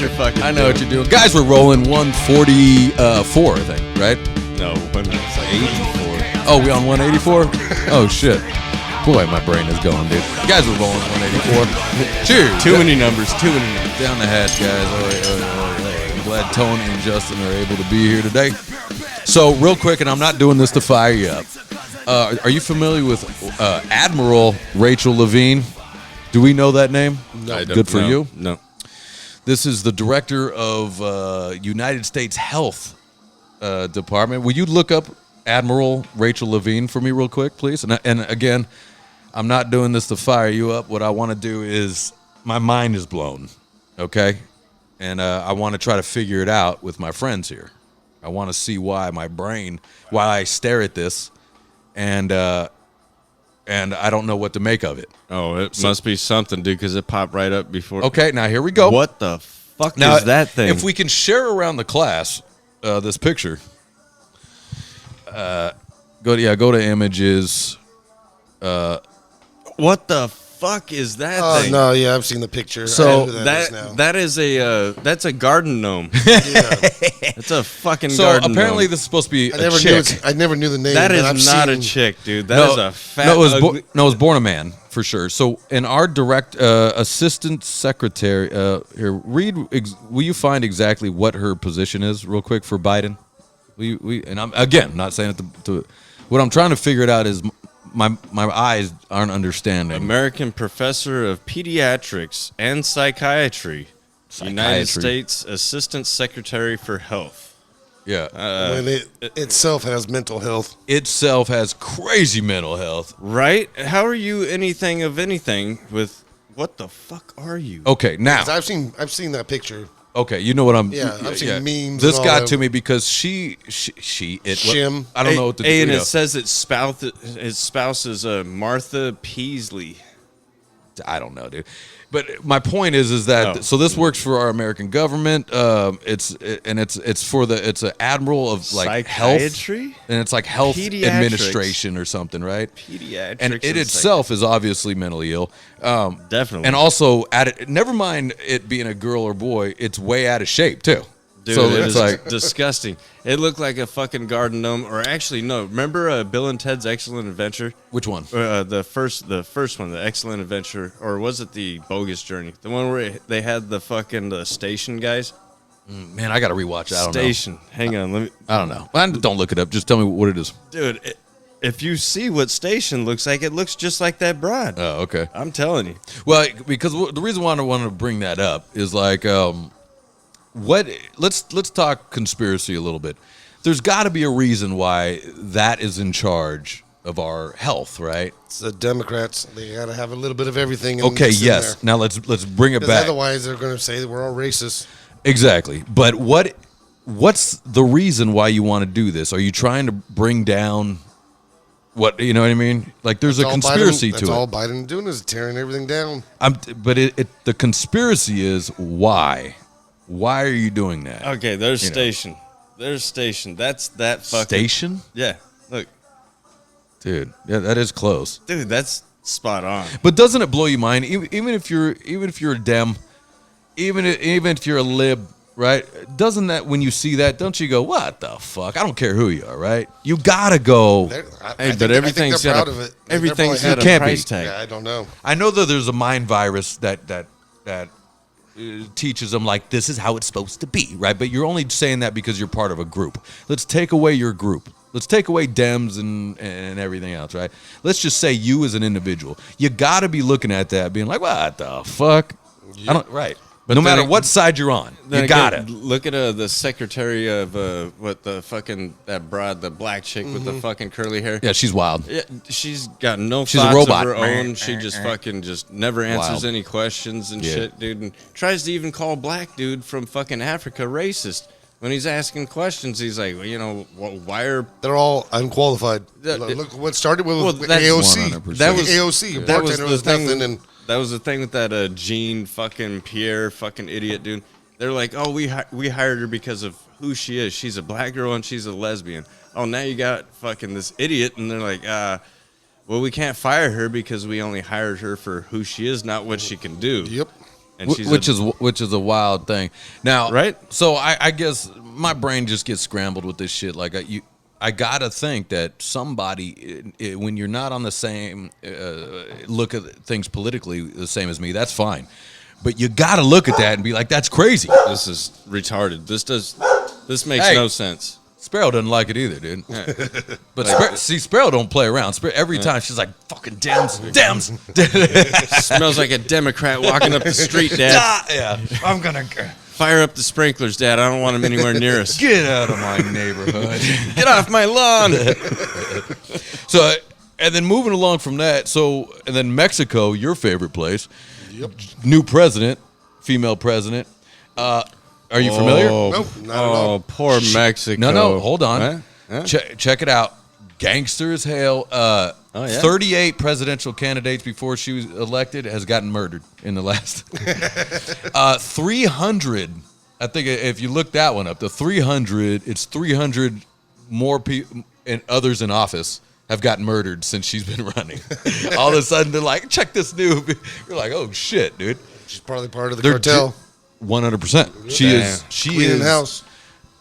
to fucking. I know what you're doing, guys. We're rolling 144, I think, right? No, 184. Oh, we on 184? Oh shit! Boy, my brain is going, dude. Guys, we're rolling 184. Cheers. Too many numbers. Too many numbers. Down the hatch, guys. All right. I'm glad Tony and Justin are able to be here today. So, real quick, and I'm not doing this to fire you up. Are you familiar with Admiral Rachel Levine? Do we know that name? No. Good for you. No. This is the director of United States Health Department. Will you look up Admiral Rachel Levine for me real quick, please? And again, I'm not doing this to fire you up. What I want to do is, my mind is blown, okay? And I want to try to figure it out with my friends here. I want to see why I stare at this, and I don't know what to make of it. Oh, it must be something, dude, because it popped right up before. Okay, now here we go. What the fuck Now, is that thing? If we can share around the class this picture, go to images. What the fuck is that thing? No, yeah, I've seen the picture. So I know who that is now. that is that's a garden gnome. Yeah. It's a fucking So garden apparently gnome. this is supposed to be I a never chick. knew the name. That but is I've not seen, a chick, dude. That is a fat. it ugly. was born a man for sure. So in our assistant secretary, here, will you find exactly what her position is real quick for Biden? And I'm again not saying it to what I'm trying to figure it out is my eyes aren't understanding. American Professor of Pediatrics and Psychiatry, United States Assistant Secretary for Health. Yeah. when it itself has mental health. Itself has crazy mental health. Right? How are you anything of anything with what the fuck are you? Okay, now. 'Cause I've seen that picture. Okay, you know what I'm. Yeah, I've seen memes This and all got that. to me because Shim. I don't know what to do. And it says its spouse is Martha Peasley. I don't know, dude. But my point is that so this works for our American government. It's an admiral of like Psychiatry? health, and it's like health Pediatrics. administration or something, right? Pediatrics. And it itself is obviously mentally ill. Definitely. And also, never mind it being a girl or boy, it's way out of shape too. Dude, so it it's is like disgusting. It looked like a fucking garden gnome, or actually, no. Remember Bill and Ted's Excellent Adventure? Which one? The first one, the Excellent Adventure, or was it the Bogus Journey? The one where they had the fucking station guys. Man, I gotta rewatch it. I don't Station. know. Hang on, I don't know. Don't look it up. Just tell me what it is. dude. If you see what Station looks like, it looks just like that broad. Oh, okay. I'm telling you. Well, because the reason why I wanted to bring that up is like, let's talk conspiracy a little bit. There's got to be a reason why that is in charge of our health, right? It's the Democrats. They got to have a little bit of everything. Okay, in yes. there. Now let's bring it back. Otherwise, they're going to say that we're all racist. Exactly. But what's the reason why you want to do this? Are you trying to bring down what, you know what I mean? Like there's a conspiracy to it. That's all Biden doing is tearing everything down. But the conspiracy is why? Why are you doing that? Okay, there's Station. There's Station. That's that fucking Station? Yeah. Look, Dude, yeah, that is close. dude, that's spot on. But doesn't it blow your mind? Even if you're a Dem, even if you're a lib, right? Doesn't that, when you see that, don't you go, what the fuck? I don't care who you are, right? You gotta go. But everything's they're got proud of it. everything's They're got a Can't be. price tag. Yeah, I don't know. I know that there's a mind virus that teaches them like this is how it's supposed to be, right? But you're only saying that because you're part of a group. Let's take away your group. Let's take away Dems and everything else, right? Let's just say you as an individual. You got to be looking at that, being like, what the fuck? Yep. I don't, right. But no matter what side you're on, you got it. Look at the secretary of that broad, the black chick with the fucking curly hair. Yeah, she's wild. Yeah, she's got no She's a thoughts robot. of her own. She just fucking just never answers Wild. any questions and Yeah. shit, dude. And tries to even call black dude from fucking Africa racist. When he's asking questions, he's like, well, you know, why are... They're all unqualified. That- Look what started with that's AOC. 100%. That was- AOC. that was Bartender the was thing. nothing, and That was the thing with that Jean fucking Pierre fucking idiot dude. They're like, oh, we hired her because of who she is. She's a black girl and she's a lesbian. Oh, now you got fucking this idiot, and they're like, well, we can't fire her because we only hired her for who she is, not what she can do. Yep. And she's which is a wild thing. Now, Right? So I guess my brain just gets scrambled with this shit. Like I gotta think that somebody, when you're not on the same look at things politically the same as me, that's fine. But you gotta look at that and be like, that's crazy. This is retarded. This makes Hey. no sense. Sparrow doesn't like it either, dude. But Sparrow don't play around. Every time she's like, fucking Dems. Smells like a Democrat walking up the street, Dad. Yeah, I'm gonna Fire up the sprinklers, Dad. I don't want them anywhere near us. get out of my neighborhood. Get off my lawn. So, and then moving along from that, and then Mexico, your favorite place. Yep. New president, female president. Are you familiar? Nope, not at all. Poor Mexico. No, hold on. Huh? Check it out. Gangster as hell. yeah? 38 presidential candidates before she was elected has gotten murdered in the last. 300. I think if you look that one up, the 300, it's 300 more people and others in office have gotten murdered since she's been running. All of a sudden, they're like, check this new. You're like, oh shit, dude. She's probably part of the They're cartel. 100%. She Queen in is. house.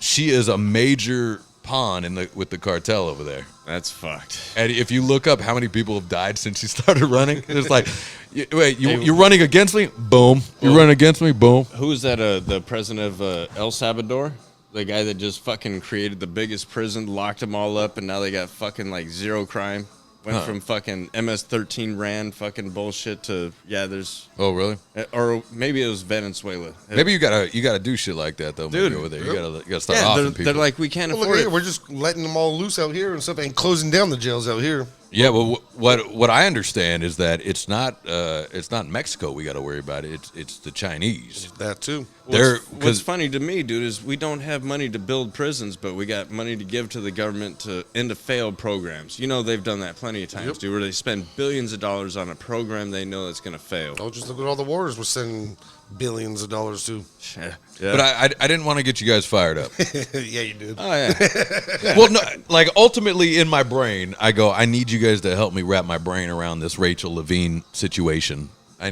She is a major pawn with the cartel over there. That's fucked. And if you look up how many people have died since she started running, it's like, wait, you're running against me? Boom. You're running against me? Boom. Who is that? The president of El Salvador? The guy that just fucking created the biggest prison, locked them all up, and now they got fucking like zero crime. Went from fucking MS-13 Rand fucking bullshit to there's Oh, really? or maybe it was Venezuela. Maybe you gotta do shit like that though, Dude. Dude, over there. You gotta start Yeah, offing they're people. like, we can't Well, look afford at it. it. We're just letting them all loose out here and stuff, and closing down the jails out here. Yeah, well, what I understand is that it's not Mexico we got to worry about. It's the Chinese. That too. What's funny to me, dude, is we don't have money to build prisons, but we got money to give to the government to end of failed programs. You know, they've done that plenty of times, dude, where they spend billions of dollars on a program they know that's going to fail. Oh, just look at all the wars we're sending billions of dollars to. Yeah. But I didn't want to get you guys fired up. Yeah, you did. Oh, yeah. Well, no, like ultimately in my brain, I go, I need you guys to help me wrap my brain around this Rachel Levine situation. I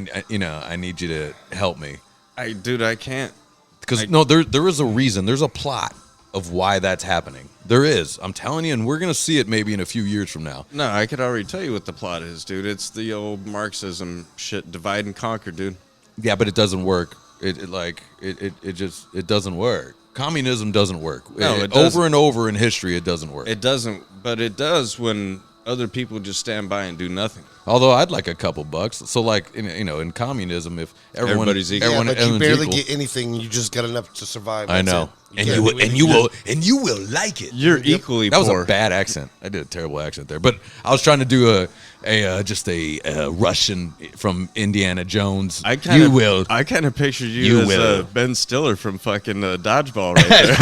need you to help me. I can't. Because there is a reason. There's a plot of why that's happening. There is. I'm telling you, and we're gonna see it maybe in a few years from now. No, I could already tell you what the plot is, dude. It's the old Marxism shit, divide and conquer, dude. Yeah, but it doesn't work. It just doesn't work. Communism doesn't work. No, it doesn't. Over and over in history, it doesn't work. It doesn't, but it does when other people just stand by and do nothing. Although I'd like a couple bucks. So like in communism, if Everybody's equal. everyone, Yeah, but you everyone's barely equal, get anything. You just got enough to survive. I That's know, it. and can't you will, do and anything. you will like it. You're equally That was poor. a bad accent. I did a terrible accent there, but I was trying to do a Russian from Indiana Jones. I kind of pictured you You as will. Ben Stiller from fucking Dodgeball right there.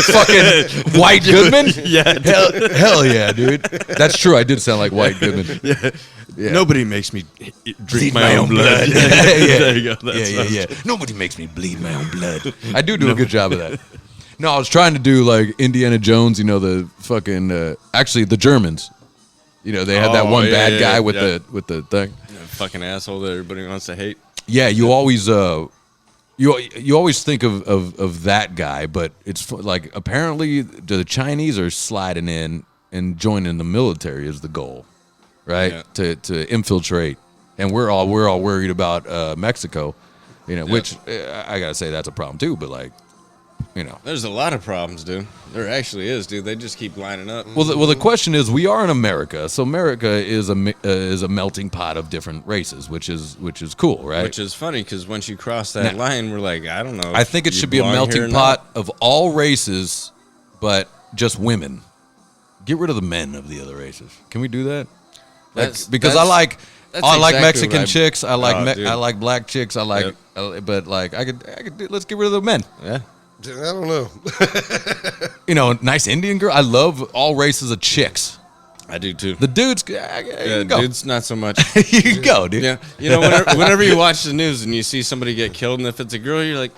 Fucking White Goodman. Yeah, Hell yeah, dude. That's true. I did sound like White Goodman. Yeah. Nobody makes me drink Bleed my own blood. yeah. There you go. Yeah. Nobody makes me bleed my own blood. I do a good job of that. No, I was trying to do like Indiana Jones. The fucking actually the Germans. They had that one bad guy with the thing. Fucking asshole that everybody wants to hate. Yeah, you always you always think of that guy, but it's like apparently the Chinese are sliding in and joining the military is the goal, right? Yeah. To infiltrate, and we're all worried about Mexico, which I gotta say that's a problem too. But like, There's a lot of problems, dude. There actually is, dude. They just keep lining up. well, the question is, we are in America, so America is a melting pot of different races, which is cool, right? Which is funny because once you cross that line, we're like, I don't know. I think it you should be a belong here melting or pot not. of all races, but just women. Get rid of the men of the other races. Can we do that? Because I like exactly Mexican what chicks. I like dude. I like black chicks. I like, but like I could let's get rid of the men. Yeah. I don't know. Nice Indian girl. I love all races of chicks. I do too. The dudes, Yeah, go. dude's not so much. You can go, dude. Yeah, you know, whenever you watch the news and you see somebody get killed, and if it's a girl, you're like,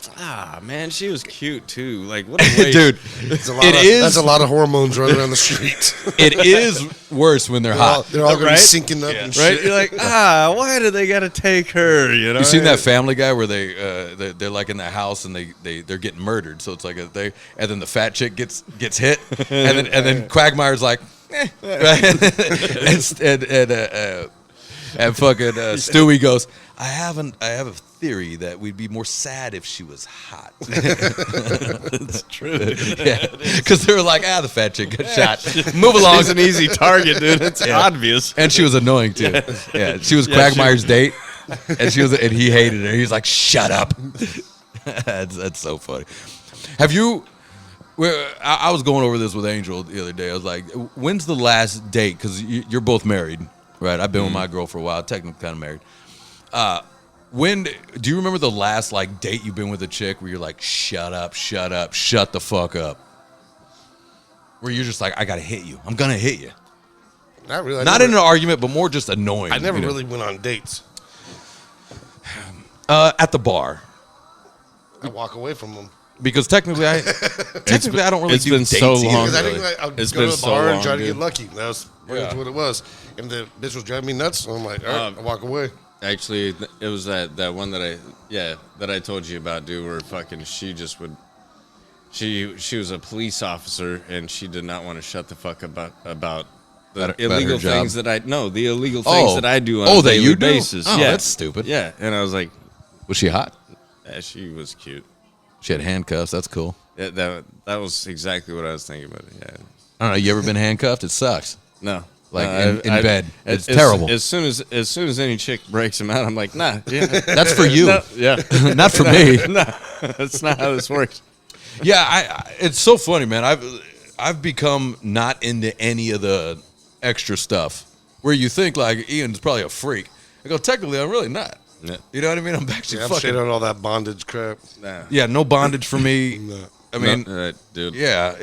man, she was cute too. Like, what a waste. Dude, That's a lot of hormones running around the street. it is worse when they're hot. They're all going to be Right? sinking up and Right? shit. You're like, why do they got to take her? You know, You seen that Family Guy where they're like in the house and they're getting murdered? So it's like and then the fat chick gets hit, and then Quagmire's like, right? and fucking Stewie goes, I have a theory that we'd be more sad if she was hot. That's true. Yeah, because they were like, the fat chick got shot. Move along. She's an easy target, dude. It's obvious. And she was annoying too. Yeah, she was Quagmire's date, and he hated her. He was like, "Shut up." That's so funny. Have you? I was going over this with Angel the other day. I was like, "When's the last date?" Because you're both married, right? I've been with my girl for a while. Technically, kind of married. When do you remember the last like date you've been with a chick where you're like, "Shut up, shut the fuck up"? Where you're just like, "I gotta hit you. I'm gonna hit you." Not really. Not in an argument, but more just annoying. I never you know? really went on dates. At the bar. I walk away from them. Because technically, I don't really it's do been dates so either, long. Because I really. think I would It's go been to the so bar and long, try to dude. get lucky. That was pretty much what it was. And the bitch was driving me nuts. So I'm like, all right, I walk away. Actually, it was that one that I told you about, dude, where fucking she was a police officer and she did not want to shut the fuck up about the illegal things that I do on a daily basis. Oh, yeah, that's stupid. Yeah, and I was like, Was she hot? yeah, she was cute. She had handcuffs. That's cool. Yeah, that was exactly what I was thinking about. Yeah, I don't know. You ever been handcuffed? It sucks. no. Like No, in bed. It's terrible. As soon as any chick breaks him out, I'm like, nah. Yeah, That's for you. no, yeah. Not for me. No, that's not how this works. Yeah, it's so funny, man. I've become not into any of the extra stuff where you think like Ian's probably a freak. I go, technically, I'm really not. Yeah. You know what I mean? I'm actually Yeah, I'm fucking. straight on all that bondage crap. Nah. Yeah, no bondage for me. No. I mean, No, dude, yeah,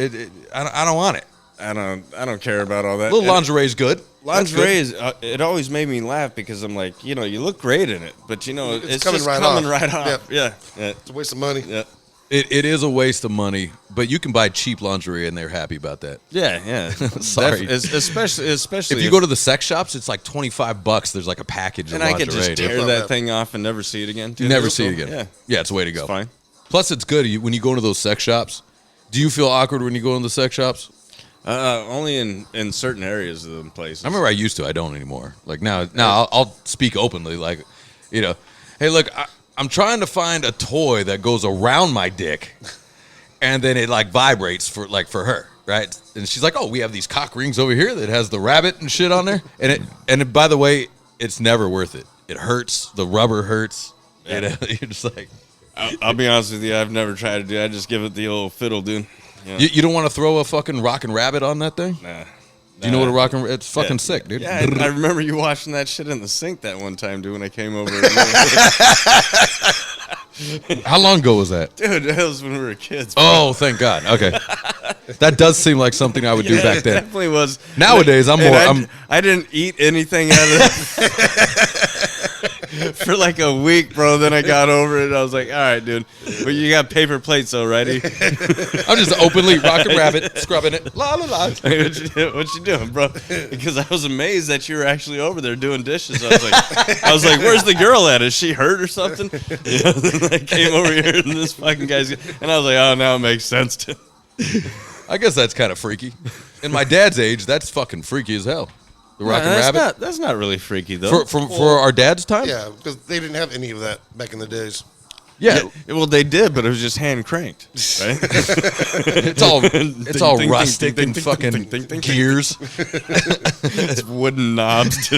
I don't want it. I don't care about all that. A little lingerie is good. Lingerie is it always made me laugh because I'm like, you look great in it, but it's coming just right coming off. right off. Yeah. It's a waste of money. Yeah. It is a waste of money, but you can buy cheap lingerie and they're happy about that. Yeah. Sorry. Especially If you go to the sex shops, it's like $25. There's like a package and of I lingerie. could just dude. tear Love that that. thing off and never see it again. You never see it again. Yeah. It's the way to go. It's fine. Plus, it's good when you go into those sex shops. Do you feel awkward when you go into the sex shops? Only in certain areas of them places. I remember I used to. I don't anymore. Like now I'll speak openly. Like, hey, look, I'm trying to find a toy that goes around my dick, and then it like vibrates for her, right? And she's like, oh, we have these cock rings over here that has the rabbit and shit on there, and by the way, it's never worth it. It hurts. The rubber hurts. Yeah. You're just like. I'll be honest with you. I've never tried to do it. I just give it the old fiddle, dude. Yeah. You don't want to throw a fucking rockin' rabbit on that thing? Nah. Do you know what a rockin'? It's fucking sick, dude. Yeah, I remember you washing that shit in the sink that one time, dude, when I came over. How long ago was that? Dude, that was when we were kids. Bro. Oh, thank God. Okay, that does seem like something I would do back It then. definitely was. Nowadays, I'm And more. I didn't eat anything out of that for like a week, bro. Then I got over it. I was like, all right, dude. But you got paper plates already. I'm just openly rockin' rabbit, scrubbing it. La la la. What you doing, bro? Because I was amazed that you were actually over there doing dishes. I was like, where's the girl at? Is she hurt or something? Yeah, then I came over here and this fucking guy's, and I was like, oh, now it makes sense to. I guess that's kind of freaky. In my dad's age, that's fucking freaky as hell. The rockin' rabbit. That's not really freaky though. For our dad's time. Yeah, because they didn't have any of that back in the days. Yeah. Well, they did, but it was just hand cranked, right? It's all rustic and fucking gears. It's wooden knobs.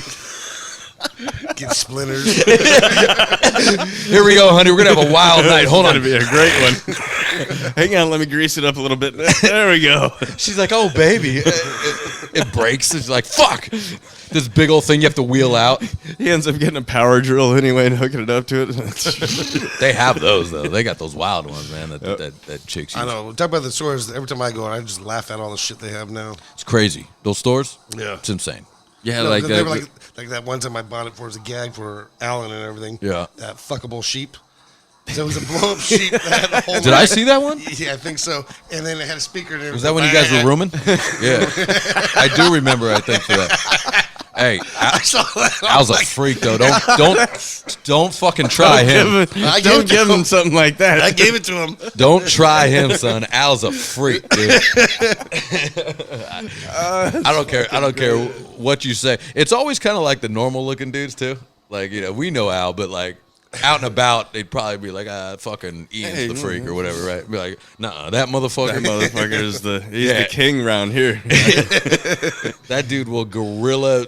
Get splinters. Here we go, honey. We're gonna have a wild night. Hold It's on. gonna be a great one. Hang on, let me grease it up a little bit. There we go. She's like, oh, baby. It breaks. She's like, fuck. This big old thing you have to wheel out. He ends up getting a power drill anyway and hooking it up to it. They have those, though. They got those wild ones, man, that chicks use. I know. Talk about the stores. Every time I go, I just laugh at all the shit they have now. It's crazy. Those stores? Yeah. It's insane. Yeah, No, like they that. were like that one time I bought it for as a gag for Alan and everything. Yeah. That fuckable sheep. So it was a blow up sheep that had a whole. Did I see that one? Yeah, I think so. And then it had a speaker in it. Was that when you guys were rooming? Yeah. I do remember, I think, for that. Hey, I saw that. I was a freak, though. Don't fucking try him. Don't give him something like that. I gave it to him. Don't try him, son. Al's a freak, dude. I don't care. I don't care what you say. It's always kind of like the normal looking dudes too. Like, you know, we know Al, but like out and about, they'd probably be like, fucking Ian's the freak or whatever, right? Be like, nah, that motherfucker. That motherfucker is he's the king around here. That dude will gorilla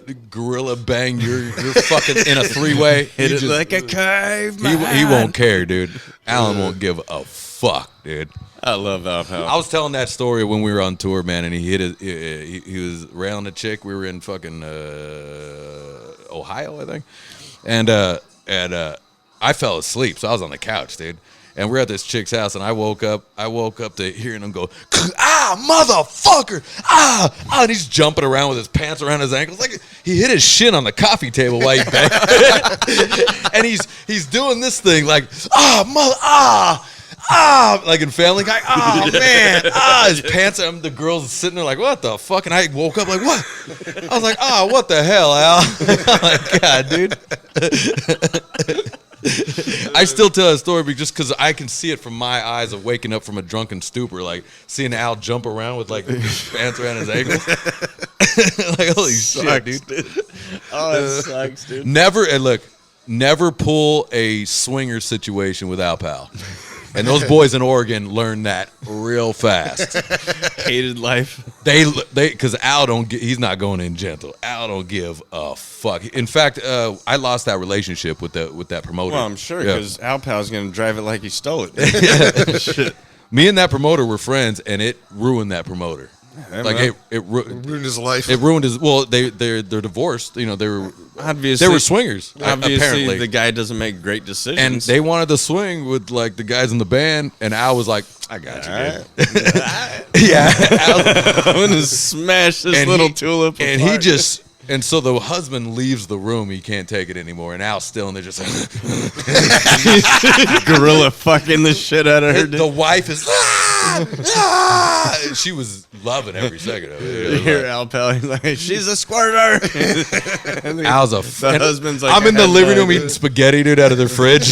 bang your fucking in a three-way. Hit it like a caveman. He won't care, dude. Alan won't give a fuck, dude. I love Alpha. I was telling that story when we were on tour, man, and he was railing a chick. We were in fucking Ohio, I think, and I fell asleep, so I was on the couch, dude. And we're at this chick's house, and I woke up to hearing him go, motherfucker, and he's jumping around with his pants around his ankles, like he hit his shin on the coffee table while he banged. And he's doing this thing like, like in Family Guy, man, his pants, the girl's sitting there like, what the fuck? And I woke up like, what? I was like, what the hell, Al? I'm like, God, dude. I still tell that story just because I can see it from my eyes of waking up from a drunken stupor, like seeing Al jump around with like his pants around his ankles. Like, holy shit, dude. It sucks, dude. Never pull a swinger situation with Al Pal. And those boys in Oregon learned that real fast. Hated life. They because Al he's not going in gentle. Al don't give a fuck. In fact, I lost that relationship with that promoter. Well, I'm sure because Al Pal's gonna drive it like he stole it. Shit. Me and that promoter were friends, and it ruined that promoter. Like it ruined his life. It ruined his. Well, they're divorced. You know, they were swingers. Obviously, apparently, the guy doesn't make great decisions, and they wanted to swing with like the guys in the band, and Al was like, "I got you, dude." Yeah, I'm gonna smash this little tulip. And apart. And so the husband leaves the room. He can't take it anymore, and Al's still, and they're just like, gorilla fucking the shit out of her. The wife is. She was loving every second of it. You hear Al Pal, he's like, she's a squirter. Al's the husband's like, I'm in the living room eating spaghetti, dude, out of their fridge.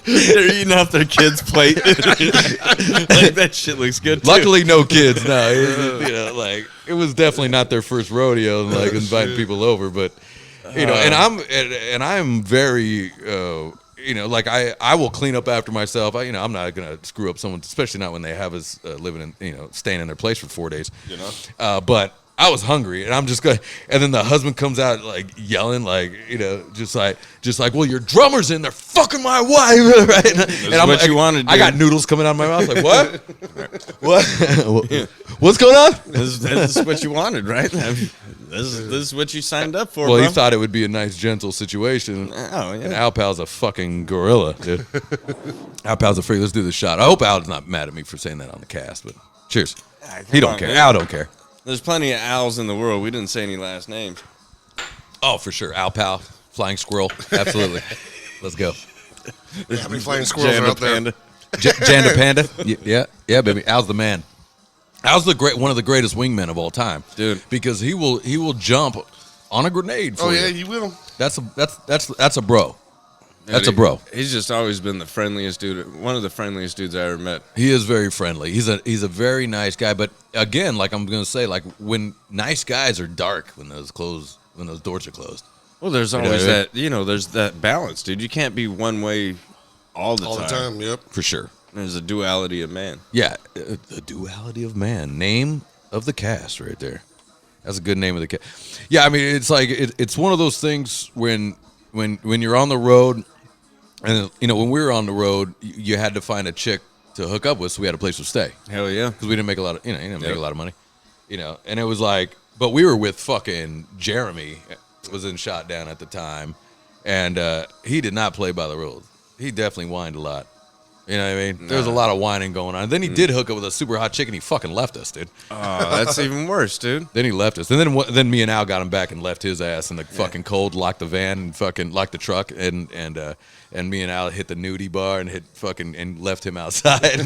They're eating off their kid's plate. Like, that shit looks good too. Luckily, no kids. No, it was definitely not their first rodeo, like inviting people over. But and I'm very. Like I will clean up after myself. I'm not gonna screw up someone, especially not when they have us living in, staying in their place for 4 days. But I was hungry, and I'm just going. And then the husband comes out like yelling, like just like, well, your drummer's in there fucking my wife, right? And I'm what you wanted. I got noodles coming out of my mouth. Like what? What? What's going on? This is what you wanted, right? This is what you signed up for. Well, bro. he thought it would be a nice, gentle situation. Oh, yeah. And Al Pal's a fucking gorilla, dude. Al Pal's a freak. Let's do this shot. I hope Al's not mad at me for saying that on the cast, but cheers. He don't care. Man. Al don't care. There's plenty of Als in the world. We didn't say any last names. Oh, for sure. Al Pal, Flying Squirrel. Absolutely. Let's go. How many flying squirrels are out there? Janda Panda. Yeah, baby. Al's the man. Al's one of the greatest wingmen of all time, dude. Because he will jump on a grenade. For you. He will. That's a bro. That's a bro. He's just always been the friendliest dude. One of the friendliest dudes I ever met. He is very friendly. He's a very nice guy. But again, like I'm gonna say, like when nice guys are dark when those doors are closed. Well, there's always that. There's that balance, dude. You can't be one way all the time. Yep, for sure. There's a duality of man. Yeah, a duality of man. Name of the cast right there. That's a good name of the cast. Yeah, I mean, it's like it's one of those things when you're on the road And when we were on the road, you had to find a chick to hook up with, so we had a place to stay. Hell yeah. Because we didn't make a lot of, you didn't make a lot of money. And it was like, but we were with fucking Jeremy, was in Shot Down at the time, and he did not play by the rules. He definitely whined a lot. You know what I mean? There was a lot of whining going on. And then he did hook up with a super hot chick, and he fucking left us, dude. Oh, that's even worse, dude. Then he left us. And then me and Al got him back and left his ass in the fucking cold, locked the van, and fucking locked the truck, and me and Al hit the nudie bar and left him outside.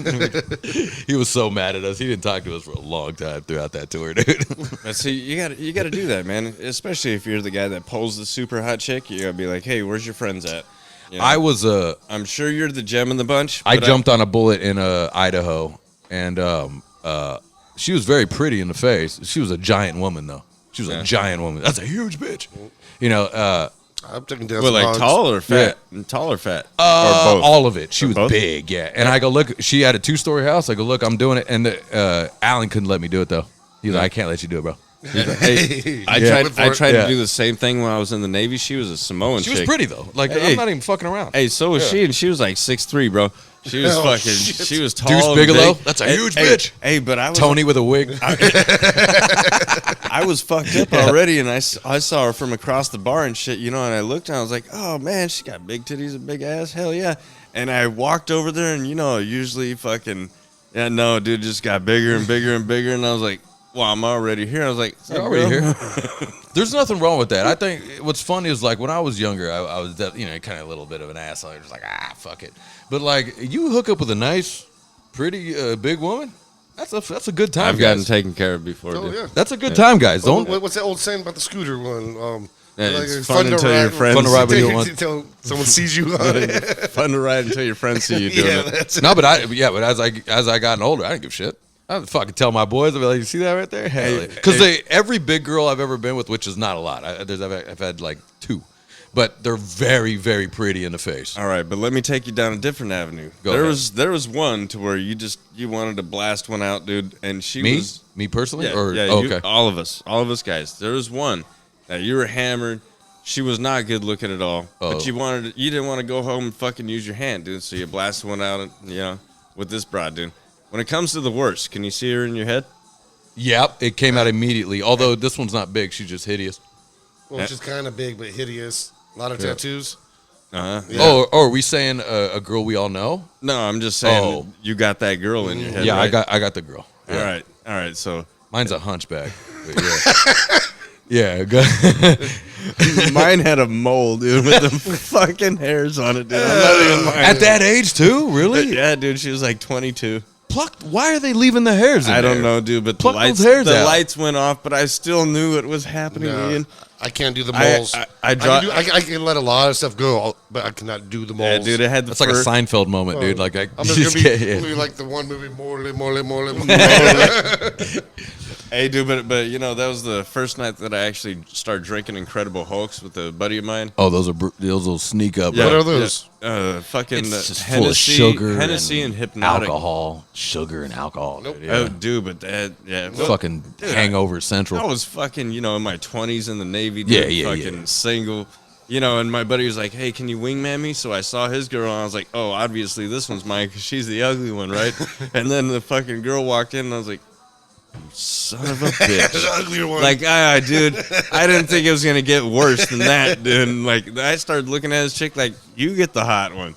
He was so mad at us. He didn't talk to us for a long time throughout that tour, dude. But see, you got to do that, man. Especially if you're the guy that pulls the super hot chick, you got to be like, hey, where's your friends at? I'm sure you're the gem in the bunch. I jumped on a bullet in Idaho, and she was very pretty in the face. She was a giant woman, though. She was a giant woman. That's a huge bitch. I'm taking down Well, like hogs. tall or fat? Tall or fat? Or both? All of it. She was both? big, yeah. And I go, look, she had a 2-story house. I go, look, I'm doing it. And Alan couldn't let me do it, though. He's like, I can't let you do it, bro. Hey, I tried to do the same thing when I was in the Navy. She was a Samoan She chick. was pretty, though. Like, Hey. I'm not even fucking around. Hey, so was she, and she was like 6'3", bro. She was fucking. Shit. She was tall. Deuce and Bigelow? big. That's a huge bitch. Hey, but I was Tony with a wig. I was fucked up already, and I saw her from across the bar and shit, and I looked and I was like, oh man, she got big titties and big ass, hell yeah. And I walked over there, and usually fucking, no, dude, just got bigger and bigger and bigger, and I was like, well, I'm already here. I was like, You're already here. There's nothing wrong with that. I think what's funny is like when I was younger, I was kind of a little bit of an asshole. I was like, fuck it. But like you hook up with a nice, pretty big woman, that's a good time. I've gotten guys. taken care of before, Oh, dude. yeah. That's a good time, guys. Don't. What's that old saying about the scooter one? It's fun until your friends. Fun to ride with you want. Until someone sees you on it. Fun to ride until your friends see you doing it. That's it. No, but as I gotten older, I didn't give a shit. I would fucking tell my boys, I'd be like, you see that right there? Because every big girl I've ever been with, which is not a lot, I've had like 2, but they're very, very pretty in the face. All right, but let me take you down a different avenue. Go there ahead. was one to where you wanted to blast one out, dude, and she was Me personally? okay. All of us guys. There was one that you were hammered. She was not good looking at all, but you didn't want to go home and fucking use your hand, dude. So you blasted one out, with this broad, dude. When it comes to the worst, can you see her in your head? Yep, it came out immediately. Although this one's not big, she's just hideous. Well, she's kind of big but hideous. A lot of tattoos. Uh-huh. Yeah. Oh, are we saying a girl we all know? No, I'm just saying you got that girl in your head. Yeah, right? I got the girl. Yeah. All right. So Mine's a hunchback. But yeah. Yeah. mine had a mole, dude, with the fucking hairs on it, dude. I'm not even lying. At that age too, really? Yeah, dude. She was like 22. Plucked. Why are they leaving the hairs in I don't there? know, dude, but Pluck the lights, those hairs out. lights went off, but I still knew it was happening, No, Ian. I can't do the moles. I can let a lot of stuff go, but I cannot do the moles. Yeah, dude, it had the That's like a fur. Seinfeld moment, dude. Like I'm just gonna be like the one movie, more. Hey, dude, but that was the first night that I actually started drinking Incredible Hulks with a buddy of mine. Oh, those will sneak up. What are those? Fucking It's just Hennessy, full of sugar, Hennessy and hypnotic alcohol, sugar and alcohol. Nope. Dude, Oh, dude, but that fucking hangover central. I was fucking in my 20s in the Navy, dude, Yeah. fucking single. And my buddy was like, hey, can you wingman me? So I saw his girl, and I was like, oh, obviously this one's mine because she's the ugly one, right? And then the fucking girl walked in, and I was like, you son of a bitch. The uglier one. Like, dude, I didn't think it was going to get worse than that, dude. And, like, I started looking at this chick like, you get the hot one.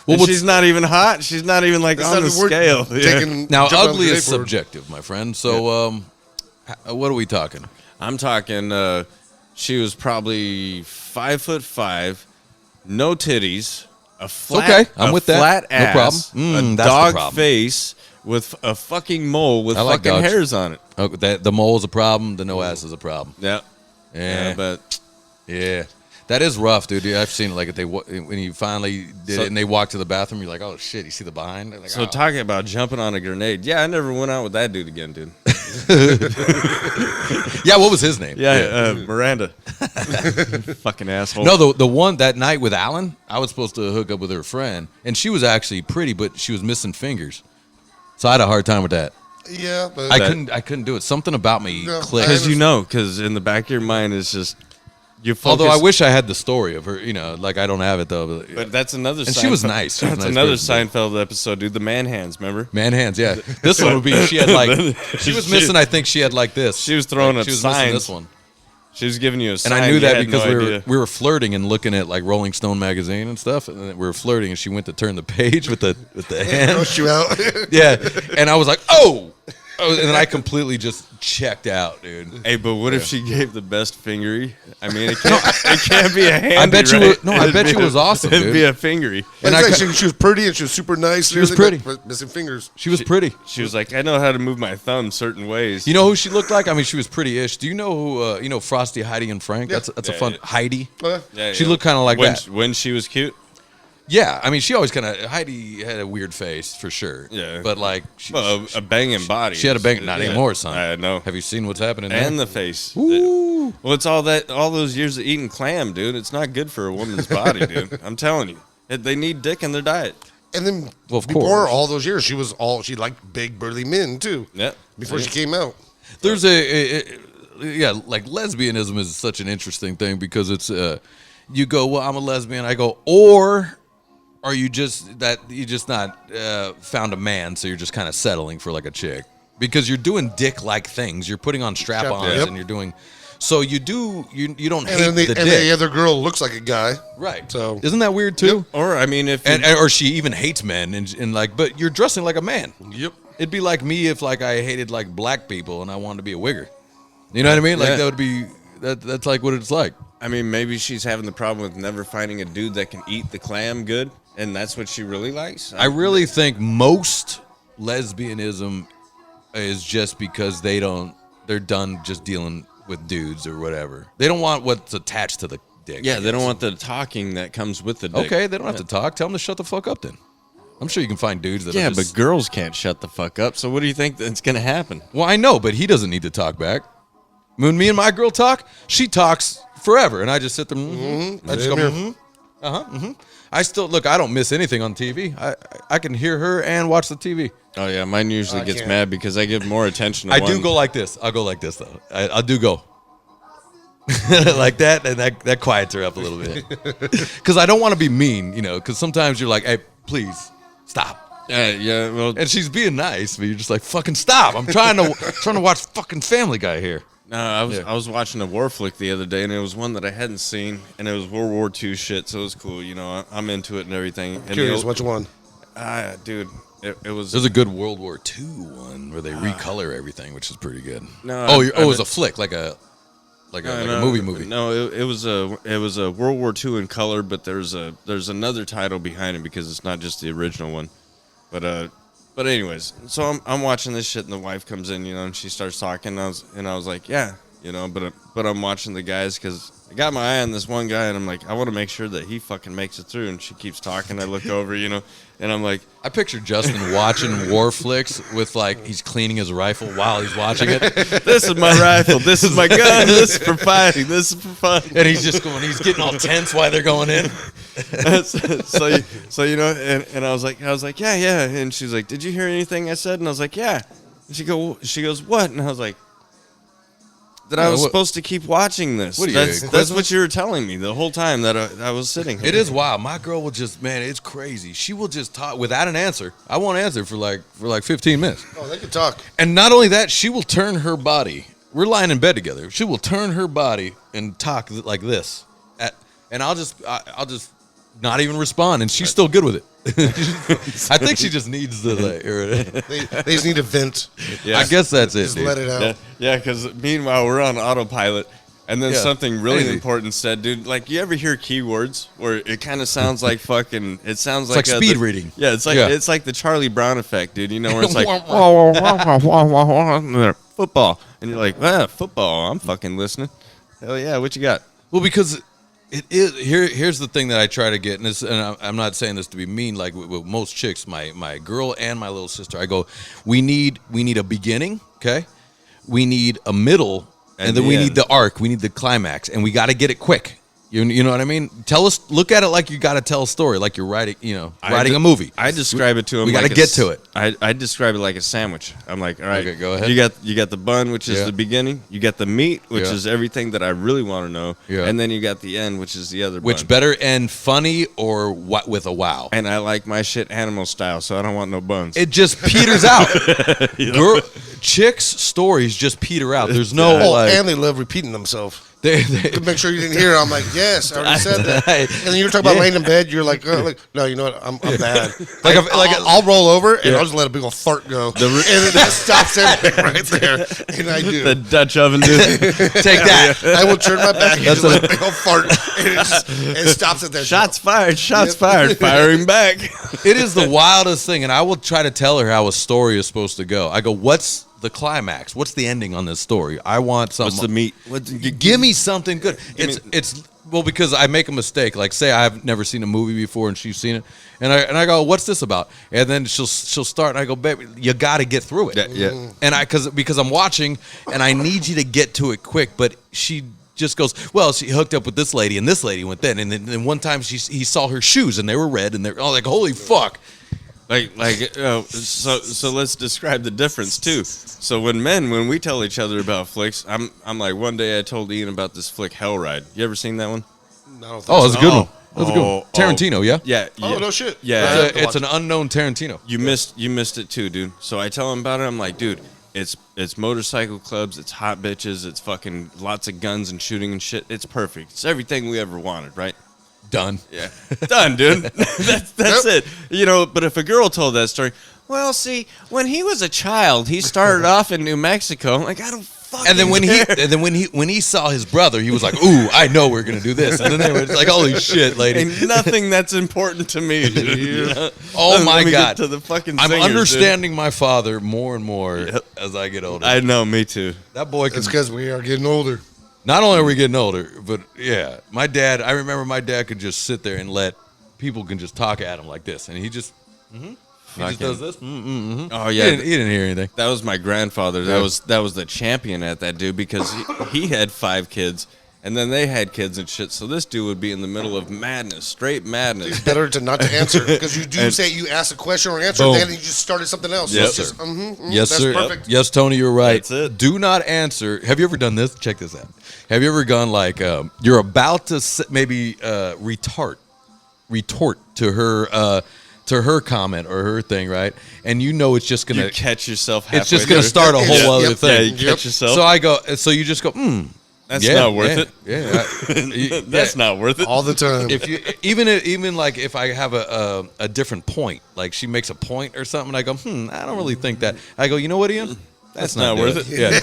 Well, she's not even hot. She's not even, like, on the scale. Yeah. Now, ugly is subjective, my friend. So, what are we talking? I'm talking, she was probably 5'5", no titties, a flat, okay. I'm with that. flat No ass, problem. a That's the dog problem. face with a fucking mole with I like fucking dogs. hairs on it. Oh, the mole's a problem. The no ass is a problem. Yeah. Yeah, But yeah. That is rough, dude. I've seen it. Like when you finally did it and they walk to the bathroom, you're like, oh shit, you see the behind? Like, so talking about jumping on a grenade. Yeah, I never went out with that dude again, dude. Yeah, what was his name? Yeah, Miranda. Fucking asshole. No, the one that night with Alan, I was supposed to hook up with her friend, and she was actually pretty, but she was missing fingers. So I had a hard time with that. Yeah, but I couldn't do it. Something about me No, clicked. Because in the back of your mind, it's just, Although I wish I had the story of her, like I don't have it though. But that's another. And she was nice. That's another Seinfeld episode, dude. The man hands, remember? Man hands, yeah. This one would be. She had like. She was missing. I think she had like this. She was throwing up she was signs. Missing this one. She was giving you a sign. And I knew that because we were flirting and looking at like Rolling Stone magazine and stuff, and we were flirting, and she went to turn the page with the hand. Push you out. Yeah, and I was like, oh, and then I completely just checked out, dude. Hey, but what if she gave the best fingery? I mean, it can't be a hand. I bet you. I bet you it was awesome. It'd dude. be a fingery. And she was pretty and she was super nice. She was pretty. But missing fingers. She was pretty. She was like, I know how to move my thumb certain ways. You know who she looked like? I mean, she was pretty-ish. Do you know who? Frosty, Heidi, and Frank. Yeah. That's a fun Heidi. Yeah, she looked kind of like that when she was cute. Yeah, I mean, she always Heidi had a weird face for sure. Yeah, but like, a banging body. She had a banging. Not anymore, son. I know. Have you seen what's happening? And there? the face. Ooh. All those years of eating clam, dude. It's not good for a woman's body, dude. I'm telling you, they need dick in their diet. And then of before course. all those years, she liked big burly men too. Yeah. Before she came out. There's like lesbianism is such an interesting thing because it's you go, well, I'm a lesbian. I go, or are you just not found a man, so you're just kind of settling for like a chick because you're doing dick-like things. You're putting on strap-ons and you're doing. So you don't hate the dick. And the other girl looks like a guy, right? So isn't that weird too? Yep. Or I mean, or she even hates men and like, but you're dressing like a man. Yep. It'd be like me if like I hated like black people and I wanted to be a wigger. You know what I mean? Like that would be that's like what it's like. I mean, maybe she's having the problem with never finding a dude that can eat the clam good, and that's what she really likes. I really think most lesbianism is just because they're done just dealing with dudes or whatever. They don't want what's attached to the dick. Yeah, they don't want the talking that comes with the dick. Okay, they don't have to talk. Tell them to shut the fuck up then. I'm sure you can find dudes that Yeah, are just... but girls can't shut the fuck up, so what do you think that's going to happen? Well, I know, but he doesn't need to talk back. When me and my girl talk, she talks forever, and I just sit there, I just go, I still, look, I don't miss anything on TV. I can hear her and watch the TV. Oh, yeah, mine usually gets can't. mad because I give more attention to I one. do go like this. I'll go like this, though. I do go. Like that, and that quiets her up a little bit. Because I don't want to be mean, because sometimes you're like, hey, please, stop. Yeah, well... And she's being nice, but you're just like, fucking stop. I'm trying to watch fucking Family Guy here. No, I was watching a war flick the other day, and it was one that I hadn't seen, and it was World War II shit, so it was cool. I'm into it and everything. And Curious, which one? Dude, it was... There's a good World War II one where they recolor everything, which is pretty good. No, it was a flick, like a movie. No, it was a World War II in color, but there's another title behind it because it's not just the original one. But anyways, so I'm watching this shit, and the wife comes in, and she starts talking, and I was like, yeah, but I'm watching the guys because I got my eye on this one guy, and I'm like, I want to make sure that he fucking makes it through. And she keeps talking. I look over, and I'm like, I picture Justin watching war flicks with like he's cleaning his rifle while he's watching it. This is my rifle. This is my gun. This is for fighting. This is for fun. And he's just going. He's getting all tense while they're going in. so and I was like, yeah. And she's like, did you hear anything I said? And I was like, yeah. And she goes, what? And I was like, that I was supposed to keep watching this. That's what you were telling me the whole time that I was sitting here. It is wild. My girl will just, man, it's crazy. She will just talk without an answer. I won't answer for like 15 minutes. Oh, they can talk. And not only that, she will turn her body. We're lying in bed together. She will turn her body and talk like this. And I'll just not even respond, and she's still good with it. I think she just needs the They just need to vent. Yeah. I guess that's it. Just dude. let it out. Yeah, because meanwhile we're on autopilot, and then something really important said, dude. Like, you ever hear keywords where it kind of sounds like fucking? It sounds like speed reading. Yeah, it's like the Charlie Brown effect, dude. Where it's like football, and you're like, football. I'm fucking listening. Hell yeah, what you got? Well, because it is here's the thing that I try to get, and I'm not saying this to be mean. Like with most chicks, my girl and my little sister, I go, we need a beginning, okay? We need a middle, and then we need the arc. We need the climax, and we got to get it quick. You know what I mean? Look at it like you got to tell a story, like you're writing, writing a movie. I describe it to him. We got to get to it. I describe it like a sandwich. I'm like, all right, Okay, go ahead. You got the bun, which is the beginning. You got the meat, which is everything that I really want to know. Yeah. And then you got the end, which is the other. Which better end funny or what with a wow? And I like my shit animal style, so I don't want no buns. It just peters out. Chicks' stories just peter out. There's no and they love repeating themselves. They make sure you didn't hear it. I'm like, yes, I already said that. And then you were talking about laying in bed. You're like, no, you know what? I'm bad. I'll roll over and I'll just let a big old fart go, and then that stops everything right there. And I do the Dutch oven, dude. Take that. I will turn my back and just let a big old fart, and it stops at that. Shots fired. Shots fired. Firing back. It is the wildest thing, and I will try to tell her how a story is supposed to go. I go, what's the climax? What's the ending on this story? I want something. What's the meat? Give me something good. It's because I make a mistake. Like, say I've never seen a movie before and she's seen it, and I go, what's this about? And then she'll start, and I go, baby, you got to get through it. Yeah. And because I'm watching, and I need you to get to it quick, but she just goes, well, she hooked up with this lady, and this lady went then, and then one time he saw her shoes, and they were red, and they're all like, holy fuck. So let's describe the difference too. So when we tell each other about flicks, I'm like, one day I told Ian about this flick Hell Ride. You ever seen that one? No. Oh, that's a good one. That's a good one. Tarantino, yeah? Yeah. Oh, no shit. Yeah. It's an unknown Tarantino. You missed it too, dude. So I tell him about it. I'm like, dude, it's motorcycle clubs, it's hot bitches, it's fucking lots of guns and shooting and shit. It's perfect. It's everything we ever wanted, right? Done. Yeah. Done, dude. That's it. But if a girl told that story, well, see, when he was a child, he started off in New Mexico. I'm like, I don't fucking And then care. when he saw his brother, he was like, ooh, I know we're gonna do this. And then they were like, holy shit, lady. Ain't nothing that's important to me, dude. Oh my Let me God. Get to the fucking I'm zingers, understanding my father more and more as I get older. I know, me too. That boy can. It's because we are getting older. Not only are we getting older, but yeah, I remember my dad could just sit there and let people can just talk at him like this, and he just does this. Oh yeah, he didn't hear anything. That was my grandfather. That was the champion at that dude because he had 5 kids, and then they had kids and shit. So this dude would be in the middle of madness, straight madness. It's better to not to answer because you do say you ask a question or answer, then you just started something else. Yep. So it's just, Yes, that's sir. perfect. Yes, Tony, you're right. That's it. Do not answer. Have you ever done this? Check this out. Have you ever gone like you're about to maybe retort to her comment or her thing, right? And you know it's just gonna You catch yourself halfway it's just gonna start a whole other Yeah, thing. you catch yourself. So you just go, That's not worth it. Yeah. That's not worth it. All the time. If you even like if I have a different point, like she makes a point or something, I go, I don't really think that. I go, you know what, Ian? That's not worth it. Yeah.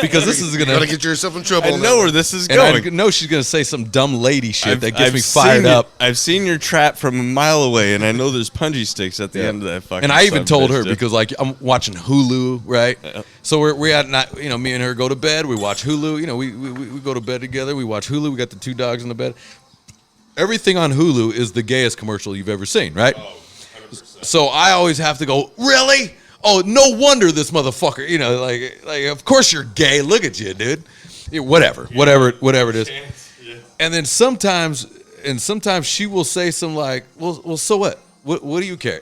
Because this is You're gonna get yourself in trouble. I know where this is and I going. know she's gonna say some dumb lady shit that gets me fired up. I've seen your trap from a mile away, and I know there's punji sticks at the end of that fucking. And I even told her bitch, because like I'm watching Hulu, right? So we're at night, me and her go to bed. We watch Hulu. We go to bed together. We watch Hulu. We got the 2 dogs in the bed. Everything on Hulu is the gayest commercial you've ever seen, right? Oh, 100%. So I always have to go, really? Oh, no wonder this motherfucker. Like of course you're gay. Look at you, dude. Whatever it is. Yeah. And then sometimes she will say some like, well, so what? What do you care?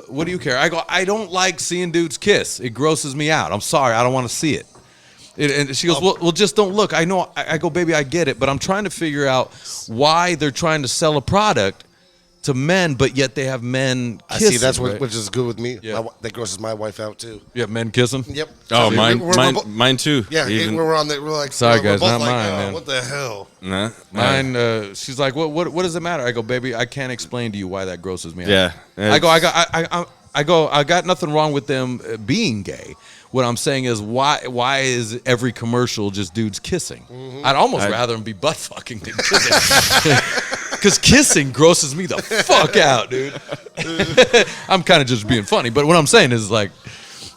What do you care? I go, I don't like seeing dudes kiss. It grosses me out. I'm sorry, I don't want to see it. And she goes, well, just don't look. I know. I go, baby, I get it, but I'm trying to figure out why they're trying to sell a product to men, but yet they have men kissing. I see. That's right? which is good with me. Yeah. That grosses my wife out too. Yeah, men kissing. Yep. Oh, So mine too. Yeah, we're on the. We're like, sorry, we're guys, both not like, mine, man. What the hell? Nah, Mine. She's like, what does it matter? I go, baby, I can't explain to you why that grosses me out. Yeah. I got nothing wrong with them being gay. What I'm saying is, why is every commercial just dudes kissing? Mm-hmm. I'd almost rather them be butt fucking than kissing. Because kissing grosses me the fuck out, dude. I'm kind of just being funny, but what I'm saying is like,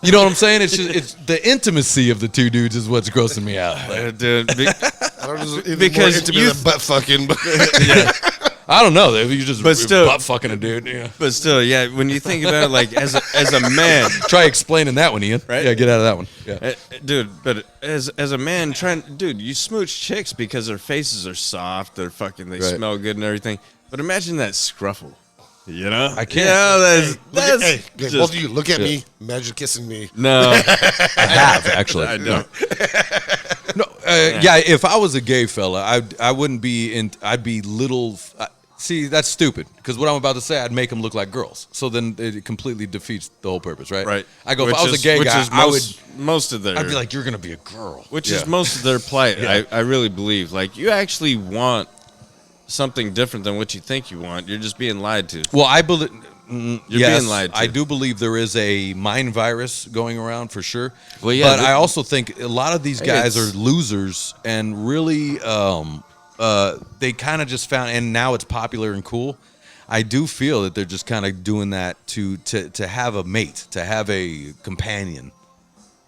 you know what I'm saying? It's the intimacy of the 2 dudes is what's grossing me out. Like, dude. Because you butt fucking. Yeah. I don't know. You just But still- butt fucking a dude. Yeah. But still, yeah, when you think about it, like as a man, Try explaining that one, Ian. Right? Yeah, get out of that one. Yeah. dude. But as a man, dude, you smooch chicks because their faces are soft, they Right. smell good and everything. But imagine that scruffle. You know, I can't. Yeah, that's Hey, just- both of you, look at me. Imagine kissing me. no. I have actually. I don't. No, yeah. If I was a gay fella, I wouldn't be in. I'd be little. See, that's stupid. Because what I'm about to say, I'd make them look like girls. So then it completely defeats the whole purpose, right? Right. I go. Which If I was is- a gay which guy, is I would. most of their. I'd be like, you're gonna be a girl. Which Yeah. is most of their plight. Yeah. I really believe. Like, you actually want something different than what you think you want. You're just being lied to. Well, I believe. You're Yes, being lied to. I do believe there is a mind virus going around for sure. Well, yeah, but the- I also think a lot of these guys it's- are losers and really, they kind of just found, and now it's popular and cool. I do feel that they're just kind of doing that to have a mate, to have a companion,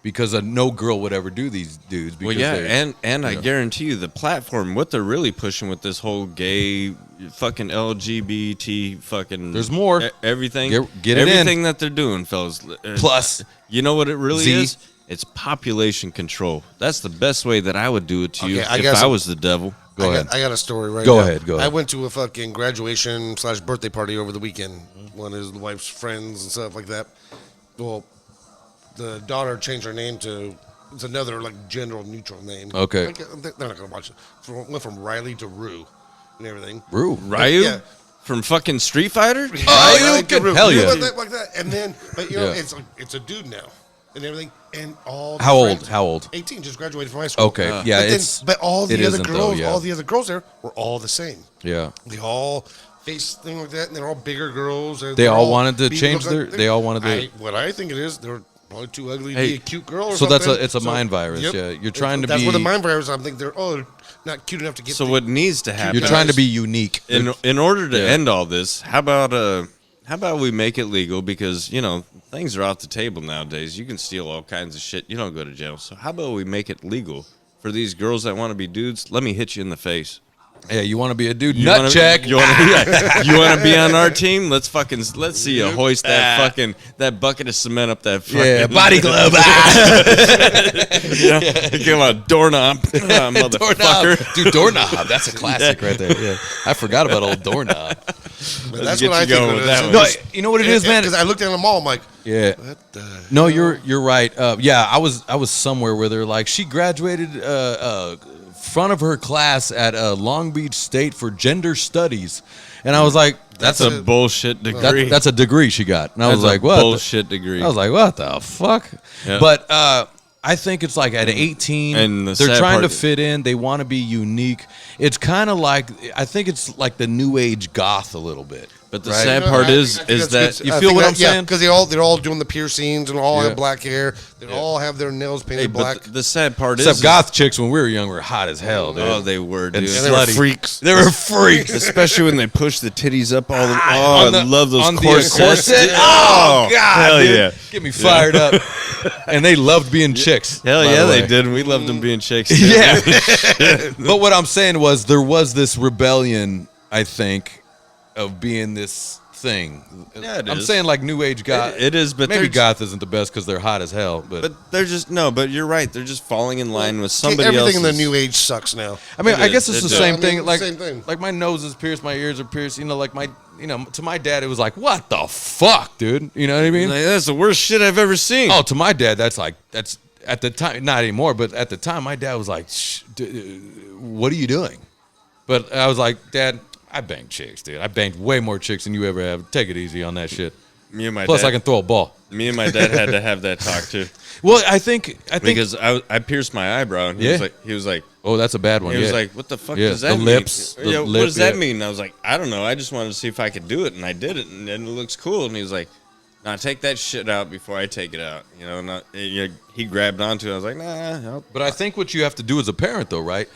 because no girl would ever do these dudes. Because Well, yeah, they- and I guarantee you, the platform, what they're really pushing with this whole gay, fucking LGBT, fucking There's more. Everything, Get it in. everything that they're doing, fellas. Plus, you know what it really Z. is? It's population control. That's the best way that I would do it to you Okay, I if guess- I was the devil. Go ahead. I got a story right Go now. ahead, go ahead. I went to a fucking graduation / birthday party over the weekend. One of the wife's friends and stuff like that. Well, the daughter changed her name to, it's another like gender neutral name. Okay. Like, they're not gonna watch it. Went from Riley to Rue and everything. Rue. Ryu Yeah. from fucking Street Fighter. Oh, Riley you to Rue. hell You yeah. know, like that. And then, but you know, Yeah. it's a dude now and everything. And all the How old? friends- How old? 18, just graduated from high school. Okay, yeah, but, then, it's. but all it the other isn't, though, girls, yeah. all the other girls there were all the same. Yeah. They all face thing like that, and they're all bigger girls. And They they're all wanted to be- change look like- they all wanted to. What I think it is, they're probably too ugly to Hey, be a cute girl. Or so that's something. it's a mind virus. Yep. Yeah, you're trying to That's be. where the mind virus. I'm thinking they're not cute enough to get. So what needs to happen? You're trying to be unique. in order to Yeah. end all this, how about we make it legal? Because, you know, things are off the table nowadays. You can steal all kinds of shit. You don't go to jail. So how about we make it legal for these girls that want to be dudes? Let me hit you in the face. Yeah, you want to be a dude? You Nut wanna- check. You want to be on our team? Let's see you hoist that bucket of cement up that fucking Yeah, body glove. Come on, doorknob, motherfucker. Dude, doorknob. That's a classic right there. Yeah, I forgot about old doorknob. But Let's that's get what I you think going it with is. that one. No, you know what it is, man. Because I looked at them all, I'm like, Yeah. what the? No, you're right. Yeah, I was somewhere where they're like, she graduated front of her class at Long Beach State for gender studies, and I was like, That's a bullshit degree. that's a degree she got, and I was That's like, a what? bullshit degree. I was like, what the fuck? Yeah. But I think it's like at 18, And the they're sad trying to part- fit in. They want to be unique. It's kind of like, I think it's like the new age goth a little bit. But the right? sad You know, part I is think that's that good. You I feel think what that- I'm saying? Because they're all doing the piercings and all Yeah. have black hair. They all have their nails painted hey, black. but the sad part Except is goth chicks when we were young were hot as hell, dude. Oh, they were, dude. And and they were slutty. freaks. They were freaks. Especially when they push the titties up all the. On the- I love those on the corsets. corset? Oh, God, hell dude. yeah. Get me fired up. And they loved being chicks. Hell by yeah, the way. they did. We loved them being chicks. too. Yeah. But what I'm saying was there was this rebellion, I think, of being this thing. Yeah, it I'm is. saying like new age goth. It is, but maybe they're goth isn't the best because they're hot as hell. But they're just no. But you're right. They're just falling in line with somebody Everything else's. in the new age sucks now. I mean, It I is. guess it's the It does. same I mean, thing. it's Like, the same thing. like my nose is pierced, my ears are pierced. You know, like to my dad, it was like, what the fuck, dude? You know what I mean? Like, that's the worst shit I've ever seen. Oh, to my dad, that's at the time, not anymore, but at the time, my dad was like, what are you doing? But I was like, Dad, I banged chicks, dude. I banged way more chicks than you ever have. Take it easy on that shit. me and my Plus, dad, I can throw a ball. me and my dad had to have that talk too, Well, I think because I pierced my eyebrow, and he was like, oh, that's a bad one. he was yeah. like, what the fuck Yeah, does that the mean? lips, the Yeah, lip, what does that yeah. mean? And I was like, I don't know. I just wanted to see if I could do it, and I did it, and it looks cool. And he was like, nah, take that shit out before I take it out. You know, he grabbed onto it. I was like, nah. But I think what you have to do as a parent, though, right?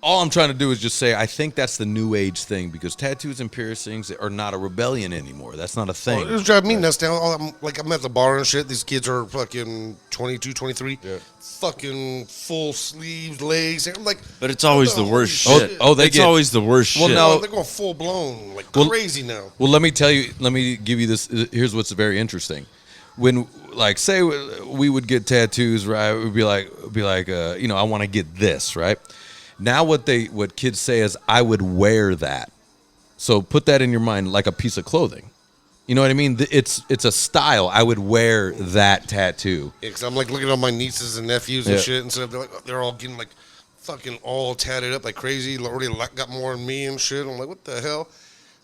all I'm trying to do is just say I think that's the new age thing because tattoos and piercings are not a rebellion anymore. That's not a thing. Well, it was driving me nuts down. I'm at the bar and shit. These kids are fucking 22, 23. Yeah. Fucking full sleeves, legs. I'm like, but it's always the worst shit. It's always the worst shit. Now they're going full blown, like crazy now. Well, let me give you this. Here's what's very interesting. When, like, say we would get tattoos, right? We'd be like, I want to get this, right? Now what kids say is, I would wear that. So put that in your mind like a piece of clothing. You know what I mean? It's a style. I would wear that tattoo. Yeah, because I'm like looking at my nieces and nephews and shit and stuff. They're all getting like fucking all tatted up like crazy. Already got more than me and shit. I'm like, what the hell?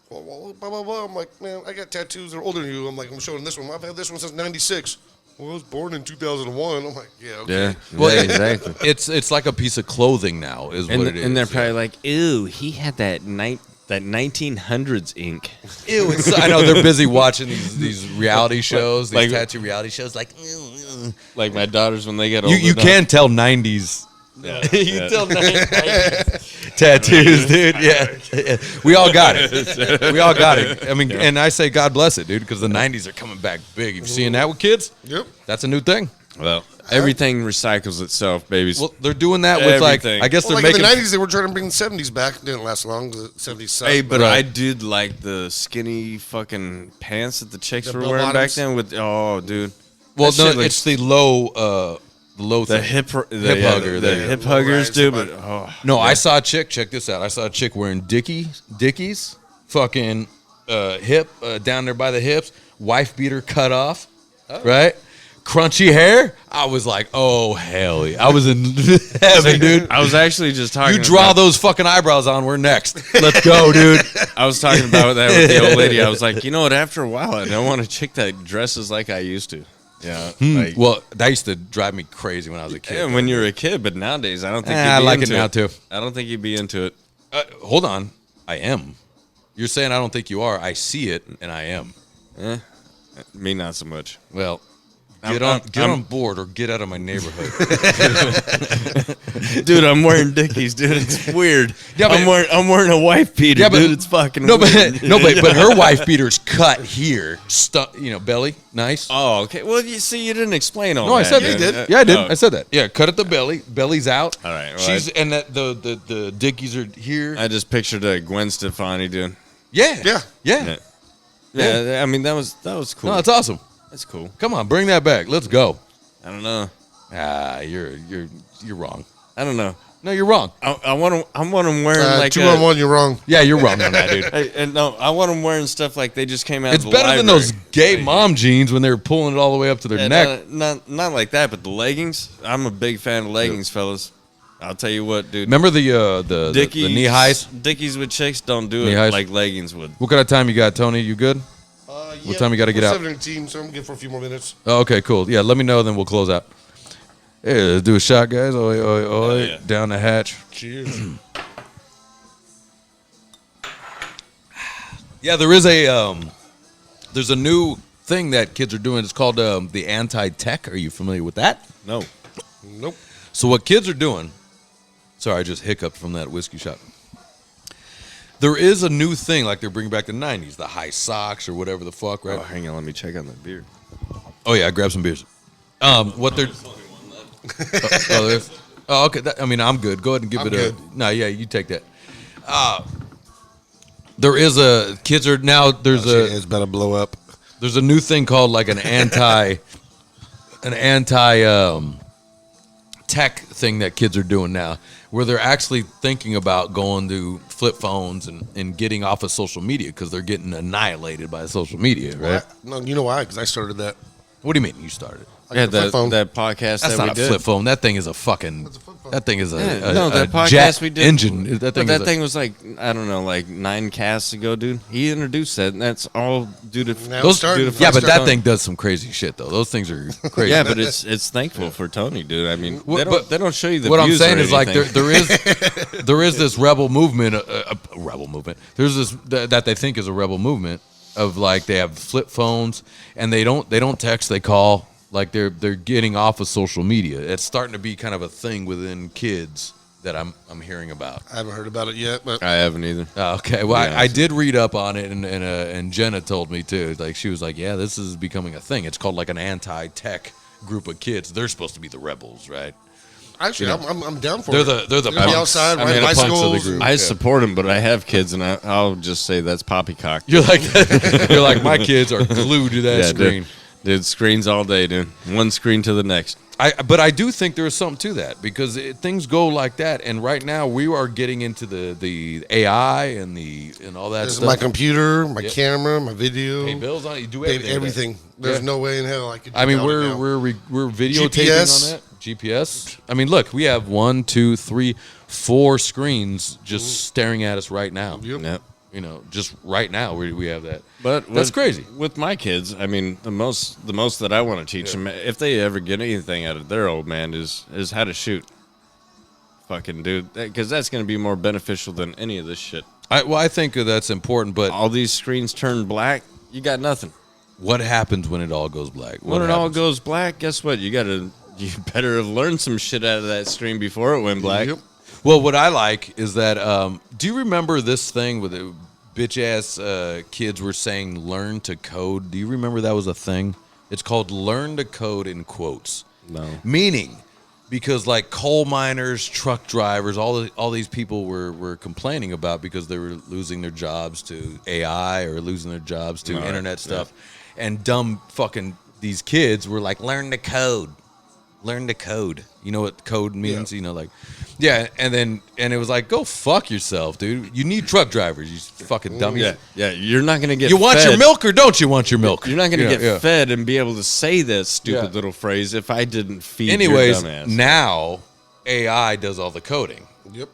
Well, blah, blah, blah. I'm like, man, I got tattoos that are older than you. I'm like, I'm showing this one. I've had this one since 96. Well, I was born in 2001. I'm like, yeah, okay. Yeah, well, exactly. It's like a piece of clothing now, what it is. And they're probably like, ew, he had that 1900s ink. Ew, I know they're busy watching these reality shows, these tattoo reality shows. Like, ew. Like my daughters when they get older. You can tell 90s. Yeah, you can tell 90s tattoos, dude. Yeah, we all got it. We all got it. I mean, and I say God bless it, dude, because the 90s are coming back big. You seeing that with kids? Yep. That's a new thing. Well, everything recycles itself, babies. Well, they're doing that with everything. I guess they're making. In the 90s, they were trying to bring the 70s back. It didn't last long. The 70s sucked. Hey, but I did like the skinny fucking pants that the chicks were wearing back then. Dude. Well, no, it's the low. The hip huggers, dude. But no, I saw a chick. Check this out. I saw a chick wearing Dickies, fucking hip down there by the hips. Wife beater cut off, right? Crunchy hair. I was like, oh hell yeah! I was in heaven, dude. I was actually just talking. You draw those fucking eyebrows on. We're next. Let's go, dude. I was talking about that with the old lady. I was like, you know what? After a while, I don't want a chick that dresses like I used to. Yeah. Well, that used to drive me crazy when I was a kid. Yeah, when you were a kid, but nowadays I don't think you'd be I like into it now too. I don't think you'd be into it. Hold on. I am. You're saying I don't think you are. I see it, and I am. Me not so much. Well, get on board or get out of my neighborhood. Dude, I'm wearing Dickies, dude. It's weird. Yeah, I'm wearing a wife beater, dude. It's fucking weird. But her wife beater's cut here. Belly. Nice. Oh, okay. Well, you see, you didn't explain all that. No, I said that. You did. Yeah, I did. I said that. Yeah, cut at the belly. Belly's out. All right. Well, the Dickies are here. I just pictured Gwen Stefani, dude. Yeah. I mean, that was cool. No, that's awesome. That's cool. Come on, bring that back. Let's go. I don't know. You're wrong. I don't know. No, you're wrong. I want them wearing like 2 on 1. You're wrong. Yeah, you're wrong on that, dude. I want them wearing stuff like they just came out. It's of the better than library. those gay mom jeans when they were pulling it all the way up to their neck. Not like that, but the leggings. I'm a big fan of leggings, fellas. I'll tell you what, dude. Remember the knee highs? Dickies with chicks don't do knee it highs? like leggings would. What kind of time you got, Tony? You good? What time you got to get out? 17, so I'm good for a few more minutes. Oh, okay, cool. Yeah, let me know, then we'll close out. Hey, let's do a shot, guys. Yeah. Down the hatch. Cheers. Yeah, there's a new thing that kids are doing. It's called the anti-tech. Are you familiar with that? No. Nope. So what kids are doing, sorry, I just hiccuped from that whiskey shot. There is a new thing, like they're bringing back the 90s, the high socks or whatever the fuck, right? Oh, hang on, let me check on that beer. Oh, yeah, grab some beers. What they're... okay. I'm good. Go ahead and give it a... No, yeah, you take that. There is a... Kids are now... It's about to blow up. There's a new thing called like an anti tech thing that kids are doing now, where they're actually thinking about going to flip phones and getting off of social media because they're getting annihilated by social media, right? No, you know why? Because I started that. What do you mean you started? Yeah, that podcast That's that not we a did. flip phone. That thing is a fucking... That thing is that podcast jet we did. engine. That thing was like, I don't know, like 9 casts ago, dude. He introduced that, and that's all due to... But that thing does some crazy shit, though. Those things are crazy. Yeah, but it's thankful for Tony, dude. I mean, they don't show you the what I'm views saying or is like anything. there is this rebel movement, a rebel movement. There's this that they think is a rebel movement of like they have flip phones and they don't text, they call. Like they're getting off of social media. It's starting to be kind of a thing within kids that I'm hearing about. I haven't heard about it yet, but I haven't either. Okay, well, I did read up on it, and Jenna told me too. Like, she was like, "Yeah, this is becoming a thing. It's called like an anti-tech group of kids. They're supposed to be the rebels, right? actually, I'm down for They're it. the They're gonna be punks. outside, I riding mean, the punks of the bicycles. group. I support him, but I have kids, and I'll just say that's poppycock. You're like my kids are glued to that screen. Dude, screens all day, dude. One screen to the next. But I do think there is something to that because things go like that, and right now we are getting into the AI and all that This is stuff. my computer, my camera, my video. Pay bills on it. You do Pay everything. everything. There's no way in hell I could. I mean, do it now. we're videotaping GPS. on that. GPS. I mean, look, we have 1, 2, 3, 4 screens just staring at us right now. Yep. You know, just right now we have that. But that's crazy. With my kids, I mean, the most that I want to teach them, if they ever get anything out of their old man, is how to shoot. Fucking dude, because that's going to be more beneficial than any of this shit. I think that's important, but all these screens turn black, you got nothing. What happens when it all goes black? When it all goes black, guess what? You better have learned some shit out of that stream before it went black. Yep. Well, what I like is that, do you remember this thing with the bitch-ass kids were saying learn to code? Do you remember that was a thing? It's called learn to code in quotes. No. Meaning, because like coal miners, truck drivers, all these people were complaining about because they were losing their jobs to AI or losing their jobs to internet stuff. Yeah. And dumb fucking these kids were like, learn to code. Learn to code. You know what code means? Yeah. You know, like, yeah. And it was like, go fuck yourself, dude. You need truck drivers, you fucking dummies. Yeah. You're not gonna get. You want your milk or don't you want your milk? You're not gonna get fed and be able to say that stupid little phrase if I didn't feed your dumbass. Now AI does all the coding. Yep.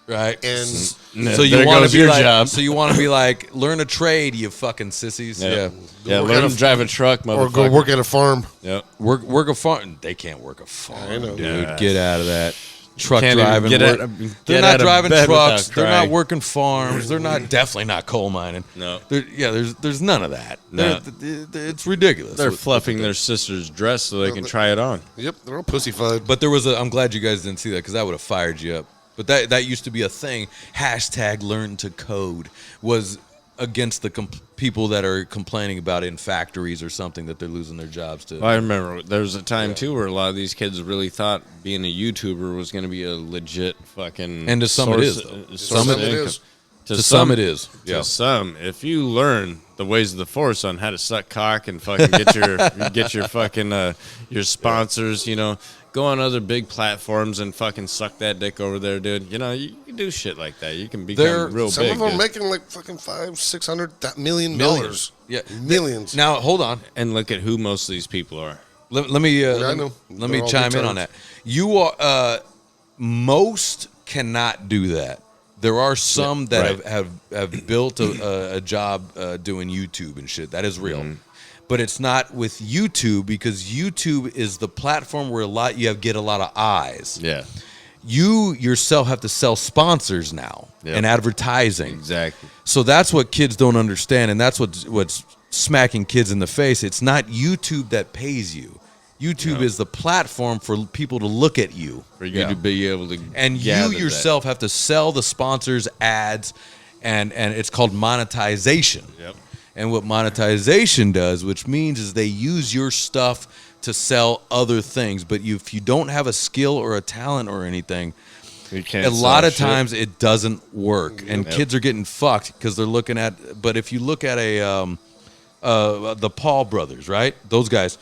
Right. And so you want to be like, job. So you want to be like, learn a trade, you fucking sissies. Yeah. Learn to drive a truck, motherfucker. Or go work at a farm. Yep. Work a farm. They can't work a farm, I know. dude. Get out of that. Truck Can't driving. They're not driving trucks. They're not working farms. They're definitely not coal mining. No. There's none of that. No. It's ridiculous. They're fluffing their sister's dress so they can try it on. Yep. They're all pussyfied. But I'm glad you guys didn't see that because that would have fired you up. But that used to be a thing. Hashtag learn to code was against the people that are complaining about it in factories or something that they're losing their jobs to. I remember there was a time too where a lot of these kids really thought being a YouTuber was going to be a legit fucking. And to some it is. To some it is. To some it is. Yeah. To some, if you learn the ways of the Force on how to suck cock and fucking get your fucking your sponsors, you know. Go on other big platforms and fucking suck that dick over there, dude. You know, you can do shit like that. You can become real some big. Some of them dude. making like fucking $500-600 million. Yeah, millions. Now hold on, and look at who most of these people are. Let me chime in on that. You are most cannot do that. There are some that have built a job doing YouTube and shit. That is real. Mm-hmm. But it's not with YouTube because YouTube is the platform where you get a lot of eyes. Yeah. You yourself have to sell sponsors now and advertising. Exactly. So that's what kids don't understand, and that's what's smacking kids in the face. It's not YouTube that pays you. YouTube is the platform for people to look at you. For you to be able to and you yourself have to sell the sponsors ads, and it's called monetization. Yep. And what monetization does, which means is they use your stuff to sell other things. But if you don't have a skill or a talent or anything, a lot of times it doesn't work. And kids are getting fucked because they're looking at. But if you look at the Paul brothers, right? Those guys,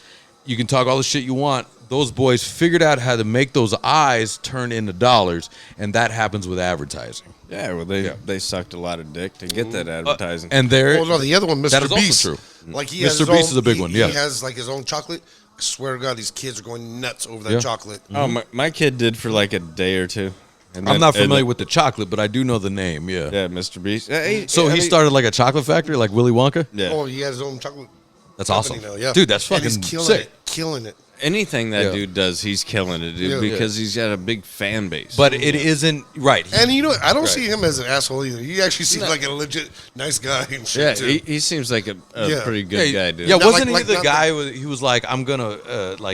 you can talk all the shit you want. Those boys figured out how to make those eyes turn into dollars, and that happens with advertising. Yeah, well, they sucked a lot of dick to get that advertising. And the other one, Mr. That is Beast. also true. Like Mr. Beast is a big one. Yeah, he has like his own chocolate. I swear to God, these kids are going nuts over that chocolate. Oh, my kid did for like a day or two. And I'm not familiar with the chocolate, but I do know the name. Yeah, Mr. Beast. He started like a chocolate factory, like Willy Wonka. Yeah. Oh, he has his own chocolate. That's awesome, now, yeah. dude. That's fucking and he's sick. Killing it. anything that dude does, he's killing it, dude, because he's got a big fan base. But it isn't right. And you know, I don't see him as an asshole either. He actually seems like a legit nice guy and shit too. He seems like a pretty good guy, dude. Yeah, wasn't he the guy? He was like, I'm gonna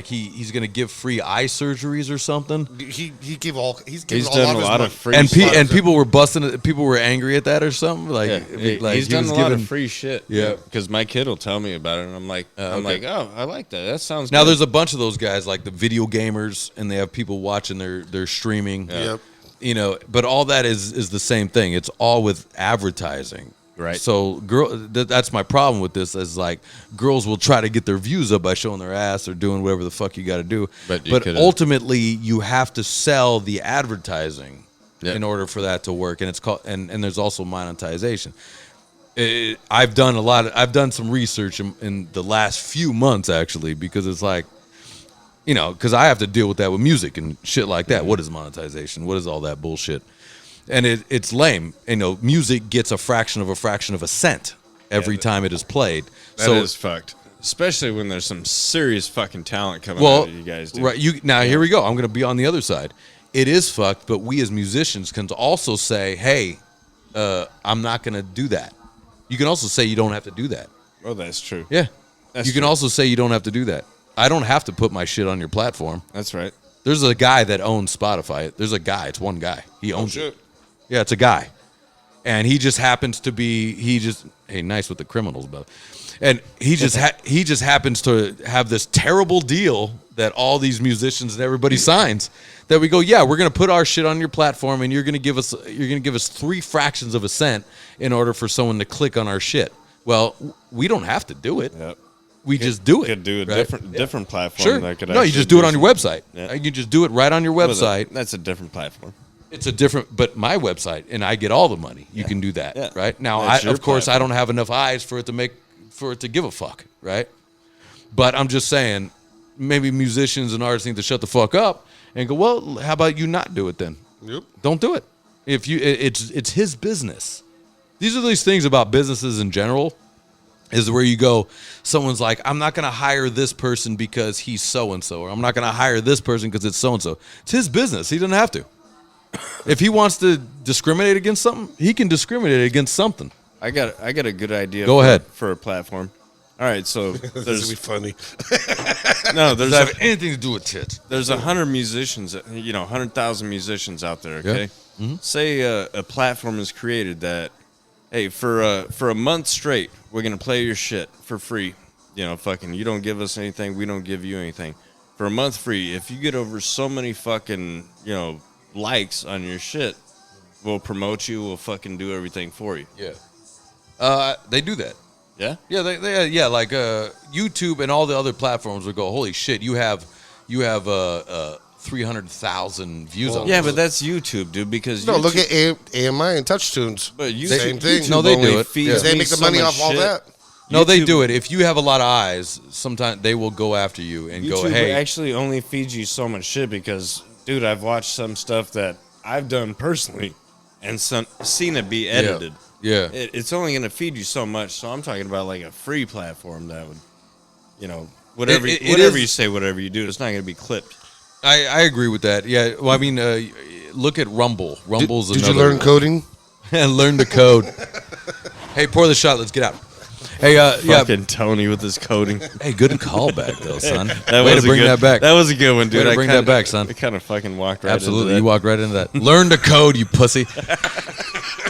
he's gonna give free eye surgeries or something. He's done a lot of free and people were busting. People were angry at that or something. He's done a lot of free shit. Yeah, because my kid will tell me about it, and I'm like, oh, I like that. That sounds. Now good. there's a bunch of those guys like the video gamers, and they have people watching their streaming. Yep. You know, but all that is the same thing. It's all with advertising. Right. So that's my problem with this is like girls will try to get their views up by showing their ass or doing whatever the fuck you got to do. But ultimately you have to sell the advertising in order for that to work. And it's called, and there's also monetization. I've done some research in the last few months actually, because it's like, you know, because I have to deal with that with music and shit like that. What is monetization? What is all that bullshit? And it's lame. You know, music gets a fraction of a cent every time it is played. That is fucked. Especially when there's some serious fucking talent coming out of you guys, dude. Right. Here we go. I'm going to be on the other side. It is fucked, but we as musicians can also say, hey, I'm not going to do that. You can also say you don't have to do that. Oh, that's true. Yeah. You can also say you don't have to do that. I don't have to put my shit on your platform. That's right. There's a guy that owns Spotify. There's a guy. It's one guy. He owns it. Yeah, it's a guy. And he just happens to be, hey, nice with the criminals, brother. And he just happens to have this terrible deal that all these musicians and everybody signs that we go, yeah, we're going to put our shit on your platform and you're going to give us 3 fractions of a cent in order for someone to click on our shit. Well, we don't have to do it. Yep. We just do it. You could do a different platform. Sure. That could you just do it on your website. Yeah. You just do it right on your website. That's a different platform. It's a different, but my website, and I get all the money. You can do that, right? Now, of course, I don't have enough eyes for it to give a fuck, right? But I'm just saying, maybe musicians and artists need to shut the fuck up and go, well, how about you not do it then? Yep. Don't do it. It's his business. These are these things about businesses in general, is where you go, someone's like, I'm not going to hire this person because he's so-and-so, or I'm not going to hire this person because it's so-and-so. It's his business. He doesn't have to. If he wants to discriminate against something, he can discriminate against something. I got a good idea. Go ahead. For a platform. All right, so this will be funny. No, does that have anything to do with tits? There's 100 musicians, 100,000 musicians out there. Okay, say a platform is created that, hey, for a month straight, we're gonna play your shit for free. Fucking, you don't give us anything, we don't give you anything. For a month free. If you get over so many fucking, likes on your shit, we'll promote you, we'll fucking do everything for you. Yeah. They do that. Yeah? Yeah, they like YouTube and all the other platforms will go, holy shit, you have 300,000 views on this. Yeah, but that's YouTube, dude, because look at AMI and TouchTunes. But same thing. YouTube No, they do it. They make the money off all that. No, they do it. If you have a lot of eyes, sometimes they will go after you and go, hey. YouTube actually only feeds you so much shit because, dude, I've watched some stuff that I've done personally and seen it be edited. Yeah. It's only going to feed you so much, so I'm talking about like a free platform that would, whatever you say, whatever you do, it's not going to be clipped. I agree with that. Yeah, well, I mean, look at Rumble. Rumble's Did you learn coding? Learn to code. Hey, pour the shot. Let's get out. Hey, Fucking Tony with his coding. Hey, good callback though, son. Way to bring that back. That was a good one, dude. Bring that back, son. I kind of fucking walked right Absolutely, into that. you walked right into that. Learn to code, you pussy.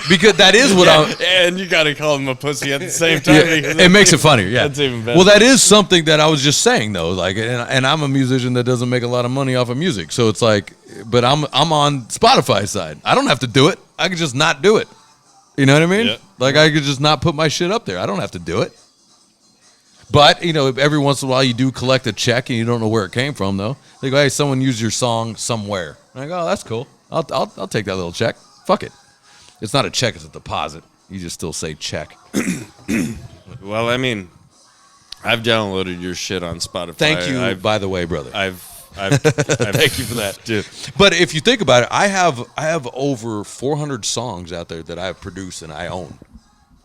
Because that is what I'm. And you got to call him a pussy at the same time. It makes it funnier. Yeah, that's even better. Well, that is something that I was just saying though. Like, and I'm a musician that doesn't make a lot of money off of music, so it's like, but I'm on Spotify's side. I don't have to do it. I could just not do it. You know what I mean? Yeah. Like I could just not put my shit up there. I don't have to do it. But, every once in a while you do collect a check and you don't know where it came from, though. They go, hey, someone used your song somewhere. And I go, oh, that's cool. I'll take that little check. Fuck it. It's not a check, it's a deposit. You just still say check. Well, I mean, I've downloaded your shit on Spotify. Thank you, by the way, brother. I've Thank you for that, dude. But if you think about it, I have over 400 songs out there that I've produced and I own.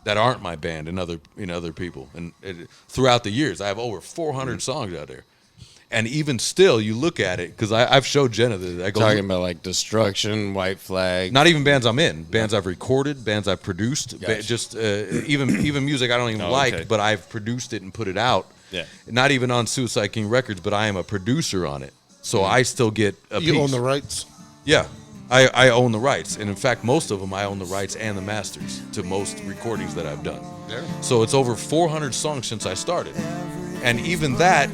That aren't my band and other people, and throughout the years, I have over 400 songs out there, And even still, you look at it, because I've showed Jenna this. I go, Talking about like Destruction, White Flag. not even bands I'm in, bands I've recorded, bands I've produced, Gotcha. just even music I don't even like, okay. but I've produced it and put it out. Yeah. Not even on Suicide King Records, but I am a producer on it. So I still get a You piece. own the rights. Yeah. I own the rights. And in fact, most of them, I own the rights and the masters to most recordings that I've done. Yeah. So it's over 400 songs since I started. And even that,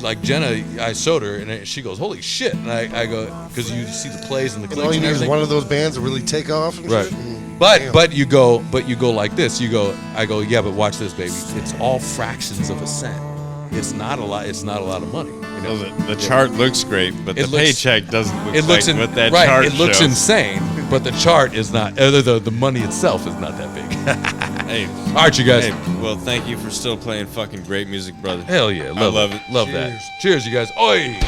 like Jenna, I showed her, and she goes, "Holy shit!" And I go, because you see the plays and the And clicks all you and need is everything. one of those bands to really take off. And Right. shit, and But damn. you go like this. I go, yeah, but watch this, baby. It's all fractions of a cent. It's not a lot. It's not a lot of money. You know? The chart looks great, but the paycheck doesn't look like what that right. chart It looks shows. insane, but the chart is not. The money itself is not that big. Hey, All right, you guys. hey, well, thank you for still playing fucking great music, brother. Hell yeah, I love it. Love that. Cheers, you guys. Oi.